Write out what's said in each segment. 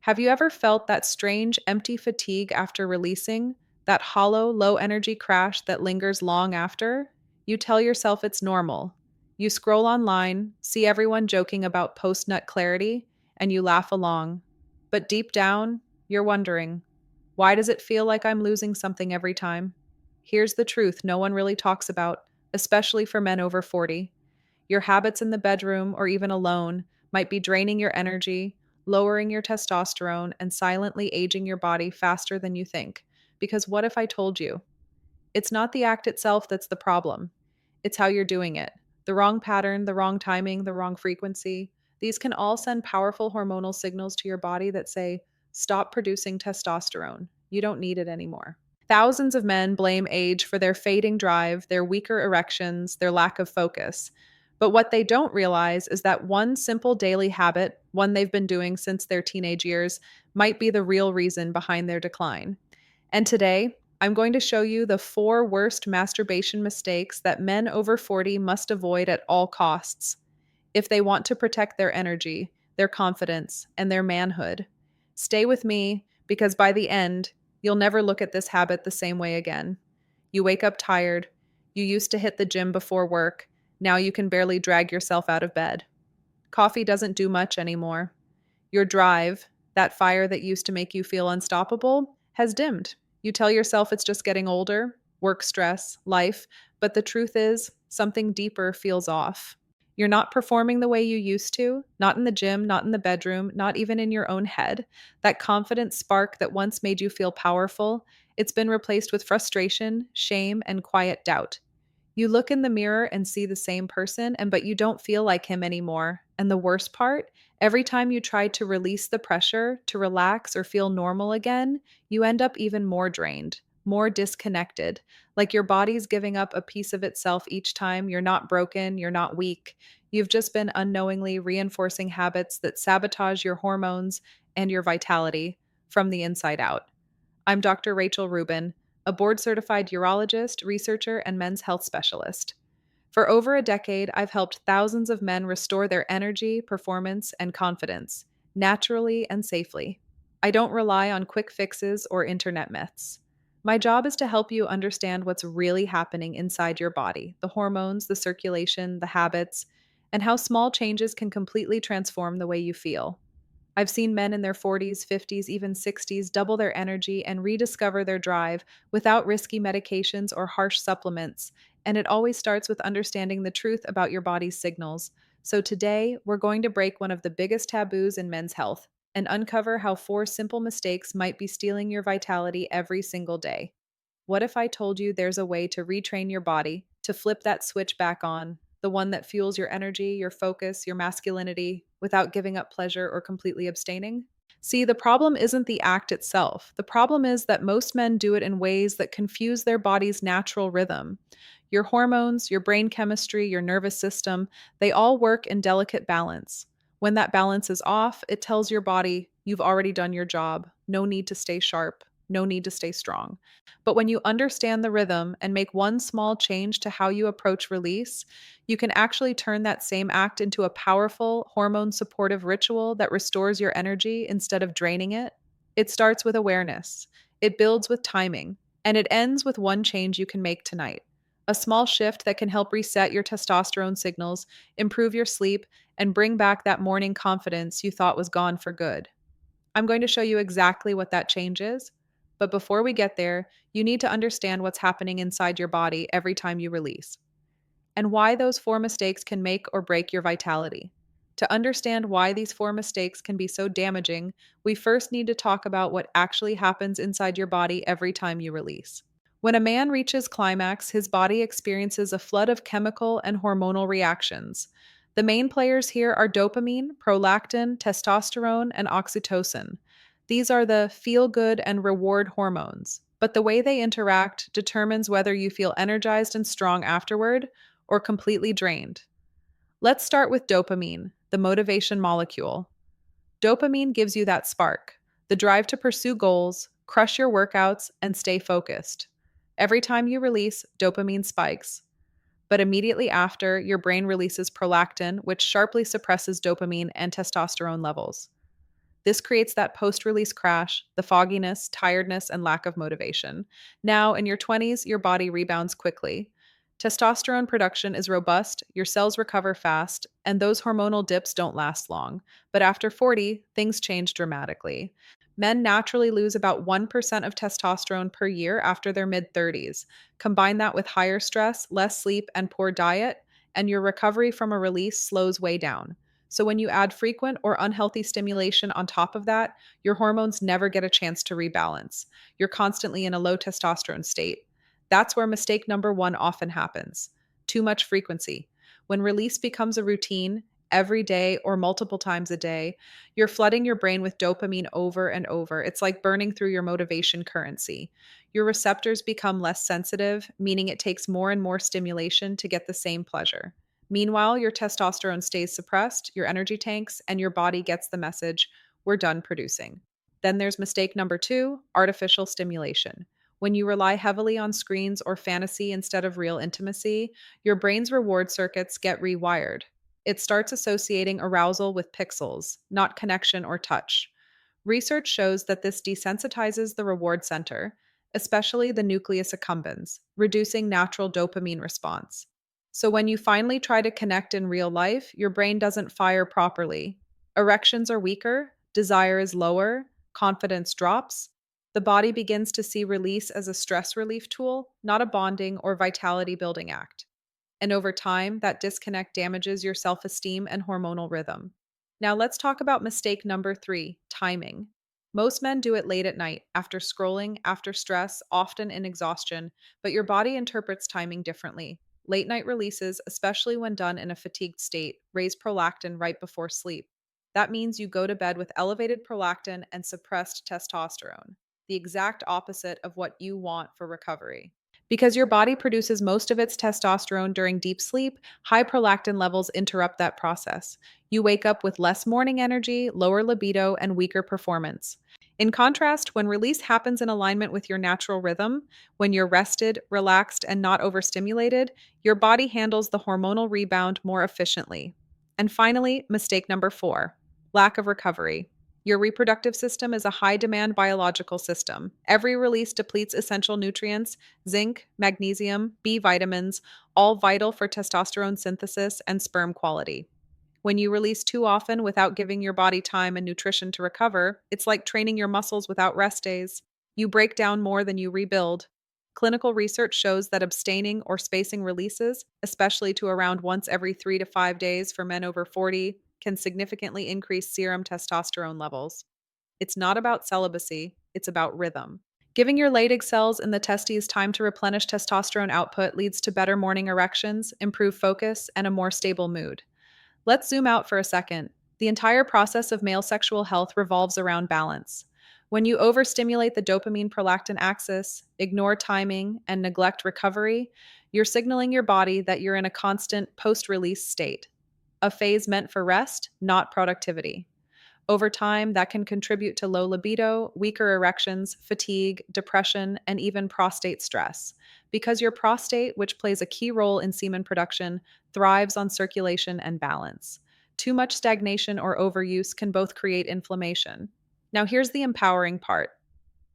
Have you ever felt that strange, empty fatigue after releasing? That hollow, low energy crash that lingers long after? You tell yourself it's normal. You scroll online, see everyone joking about post nut clarity, and you laugh along. But deep down, you're wondering, why does it feel like I'm losing something every time? Here's the truth no one really talks about, especially for men over 40. Your habits in the bedroom or even alone might be draining your energy, lowering your testosterone, and silently aging your body faster than you think. Because what if I told you? It's not the act itself that's the problem, it's how you're doing it. The wrong pattern, the wrong timing, the wrong frequency. These can all send powerful hormonal signals to your body that say, stop producing testosterone. You don't need it anymore. Thousands of men blame age for their fading drive, their weaker erections, their lack of focus. But what they don't realize is that one simple daily habit, one they've been doing since their teenage years, might be the real reason behind their decline. And today, I'm going to show you the 4 worst masturbation mistakes that men over 40 must avoid at all costs if they want to protect their energy, their confidence, and their manhood. Stay with me because by the end, you'll never look at this habit the same way again. You wake up tired. You used to hit the gym before work. Now you can barely drag yourself out of bed. Coffee doesn't do much anymore. Your drive, that fire that used to make you feel unstoppable, has dimmed. You tell yourself it's just getting older, work stress, life, but the truth is, something deeper feels off. You're not performing the way you used to, not in the gym, not in the bedroom, not even in your own head. That confident spark that once made you feel powerful, it's been replaced with frustration, shame, and quiet doubt. You look in the mirror and see the same person, and but you don't feel like him anymore. And the worst part, every time you try to release the pressure, to relax or feel normal again, you end up even more drained, more disconnected, like your body's giving up a piece of itself each time. You're not broken, you're not weak. You've just been unknowingly reinforcing habits that sabotage your hormones and your vitality from the inside out. I'm Dr. Rachel Rubin, a board certified urologist, researcher, and men's health specialist. For over a decade, I've helped thousands of men restore their energy, performance, and confidence, naturally and safely. I don't rely on quick fixes or internet myths. My job is to help you understand what's really happening inside your body, the hormones, the circulation, the habits, and how small changes can completely transform the way you feel. I've seen men in their 40s, 50s, even 60s double their energy and rediscover their drive without risky medications or harsh supplements. And it always starts with understanding the truth about your body's signals. So today, we're going to break one of the biggest taboos in men's health and uncover how 4 simple mistakes might be stealing your vitality every single day. What if I told you there's a way to retrain your body, to flip that switch back on, the one that fuels your energy, your focus, your masculinity, without giving up pleasure or completely abstaining? See, the problem isn't the act itself. The problem is that most men do it in ways that confuse their body's natural rhythm. Your hormones, your brain chemistry, your nervous system, they all work in delicate balance. When that balance is off, it tells your body, you've already done your job. No need to stay sharp. No need to stay strong. But when you understand the rhythm and make one small change to how you approach release, you can actually turn that same act into a powerful, hormone supportive ritual that restores your energy instead of draining it. It starts with awareness, it builds with timing, and it ends with one change you can make tonight. A small shift that can help reset your testosterone signals, improve your sleep, and bring back that morning confidence you thought was gone for good. I'm going to show you exactly what that change is. But before we get there, you need to understand what's happening inside your body every time you release, and why those 4 mistakes can make or break your vitality. To understand why these 4 mistakes can be so damaging, we first need to talk about what actually happens inside your body every time you release. When a man reaches climax, his body experiences a flood of chemical and hormonal reactions. The main players here are dopamine, prolactin, testosterone, and oxytocin. These are the feel good and reward hormones, but the way they interact determines whether you feel energized and strong afterward or completely drained. Let's start with dopamine, the motivation molecule. Dopamine gives you that spark, the drive to pursue goals, crush your workouts, and stay focused. Every time you release, dopamine spikes. But immediately after, your brain releases prolactin, which sharply suppresses dopamine and testosterone levels. This creates that post release crash, the fogginess, tiredness, and lack of motivation. Now, in your 20s, your body rebounds quickly. Testosterone production is robust, your cells recover fast, and those hormonal dips don't last long. But after 40, things change dramatically. Men naturally lose about 1% of testosterone per year after their mid 30s. Combine that with higher stress, less sleep, and poor diet, and your recovery from a release slows way down. So, when you add frequent or unhealthy stimulation on top of that, your hormones never get a chance to rebalance. You're constantly in a low testosterone state. That's where mistake number one often happens: too much frequency. When release becomes a routine, every day or multiple times a day, you're flooding your brain with dopamine over and over. It's like burning through your motivation currency. Your receptors become less sensitive, meaning it takes more and more stimulation to get the same pleasure. Meanwhile, your testosterone stays suppressed, your energy tanks, and your body gets the message: we're done producing. Then there's mistake number two: artificial stimulation. When you rely heavily on screens or fantasy instead of real intimacy, your brain's reward circuits get rewired. It starts associating arousal with pixels, not connection or touch. Research shows that this desensitizes the reward center, especially the nucleus accumbens, reducing natural dopamine response. So when you finally try to connect in real life, your brain doesn't fire properly. Erections are weaker, desire is lower, confidence drops. The body begins to see release as a stress relief tool, not a bonding or vitality building act. And over time, that disconnect damages your self esteem and hormonal rhythm. Now, let's talk about mistake number three: timing. Most men do it late at night, after scrolling, after stress, often in exhaustion, but your body interprets timing differently. Late night releases, especially when done in a fatigued state, raise prolactin right before sleep. That means you go to bed with elevated prolactin and suppressed testosterone, the exact opposite of what you want for recovery. Because your body produces most of its testosterone during deep sleep, high prolactin levels interrupt that process. You wake up with less morning energy, lower libido, and weaker performance. In contrast, when release happens in alignment with your natural rhythm, when you're rested, relaxed, and not overstimulated, your body handles the hormonal rebound more efficiently. And finally, mistake number four: lack of recovery. Your reproductive system is a high demand biological system. Every release depletes essential nutrients: zinc, magnesium, B vitamins, all vital for testosterone synthesis and sperm quality. When you release too often without giving your body time and nutrition to recover, it's like training your muscles without rest days. You break down more than you rebuild. Clinical research shows that abstaining or spacing releases, especially to around once every 3 to 5 days for men over 40, can significantly increase serum testosterone levels. It's not about celibacy, it's about rhythm. Giving your Leydig cells in the testes time to replenish testosterone output leads to better morning erections, improved focus, and a more stable mood. Let's zoom out for a second. The entire process of male sexual health revolves around balance. When you overstimulate the dopamine prolactin axis, ignore timing, and neglect recovery, you're signaling your body that you're in a constant post release state, a phase meant for rest, not productivity. Over time, that can contribute to low libido, weaker erections, fatigue, depression, and even prostate stress. Because your prostate, which plays a key role in semen production, thrives on circulation and balance. Too much stagnation or overuse can both create inflammation. Now, here's the empowering part.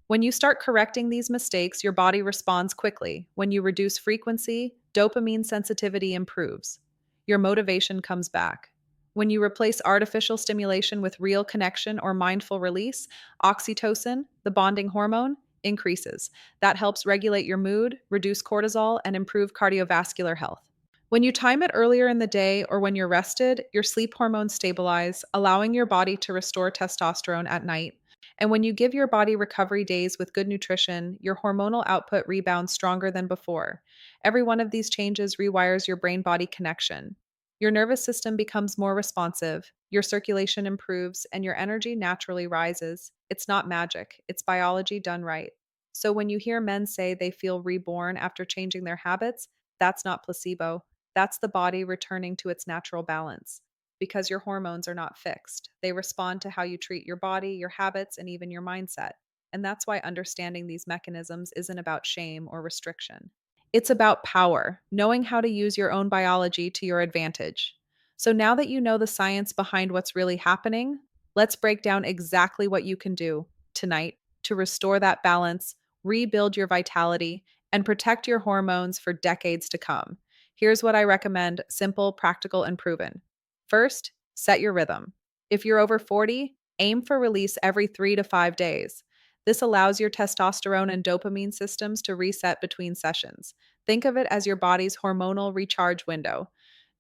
When you start correcting these mistakes, your body responds quickly. When you reduce frequency, dopamine sensitivity improves. Your motivation comes back. When you replace artificial stimulation with real connection or mindful release, oxytocin, the bonding hormone, increases. That helps regulate your mood, reduce cortisol, and improve cardiovascular health. When you time it earlier in the day or when you're rested, your sleep hormones stabilize, allowing your body to restore testosterone at night. And when you give your body recovery days with good nutrition, your hormonal output rebounds stronger than before. Every one of these changes rewires your brain body connection. Your nervous system becomes more responsive, your circulation improves, and your energy naturally rises. It's not magic, it's biology done right. So when you hear men say they feel reborn after changing their habits, that's not placebo. That's the body returning to its natural balance. Because your hormones are not fixed. They respond to how you treat your body, your habits, and even your mindset. And that's why understanding these mechanisms isn't about shame or restriction. It's about power, knowing how to use your own biology to your advantage. So now that you know the science behind what's really happening, Let's break down exactly what you can do tonight to restore that balance, rebuild your vitality, and protect your hormones for decades to come. Here's what I recommend: simple, practical, and proven. First, set your rhythm. If you're over 40, aim for release every 3 to 5 days. This allows your testosterone and dopamine systems to reset between sessions. Think of it as your body's hormonal recharge window.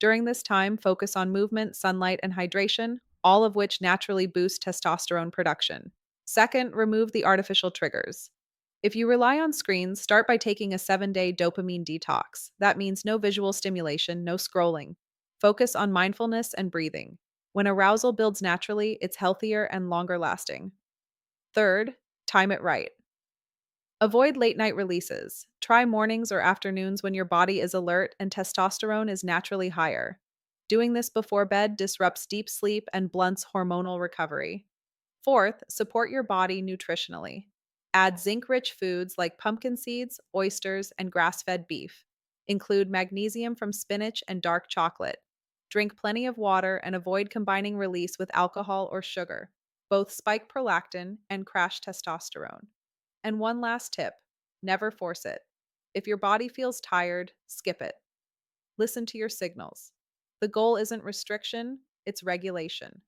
During this time, focus on movement, sunlight, and hydration, all of which naturally boost testosterone production. Second, remove the artificial triggers. If you rely on screens, start by taking a 7 day dopamine detox. That means no visual stimulation, no scrolling. Focus on mindfulness and breathing. When arousal builds naturally, it's healthier and longer lasting. Third, time it right. Avoid late night releases. Try mornings or afternoons when your body is alert and testosterone is naturally higher. Doing this before bed disrupts deep sleep and blunts hormonal recovery. Fourth, support your body nutritionally. Add zinc rich foods like pumpkin seeds, oysters, and grass fed beef. Include magnesium from spinach and dark chocolate. Drink plenty of water and avoid combining release with alcohol or sugar. Both spike prolactin and crash testosterone. And one last tip: never force it. If your body feels tired, skip it. Listen to your signals. The goal isn't restriction, it's regulation.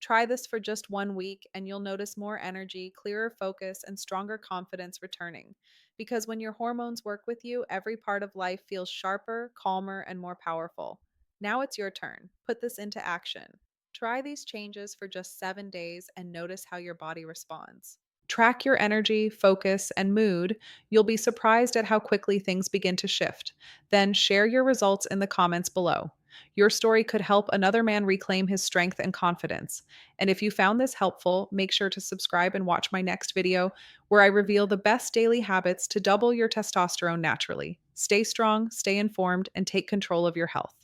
Try this for just 1 week, and you'll notice more energy, clearer focus, and stronger confidence returning. Because when your hormones work with you, every part of life feels sharper, calmer, and more powerful. Now it's your turn. Put this into action. Try these changes for just 7 days and notice how your body responds. Track your energy, focus, and mood. You'll be surprised at how quickly things begin to shift. Then share your results in the comments below. Your story could help another man reclaim his strength and confidence. And if you found this helpful, make sure to subscribe and watch my next video where I reveal the best daily habits to double your testosterone naturally. Stay strong, stay informed, and take control of your health.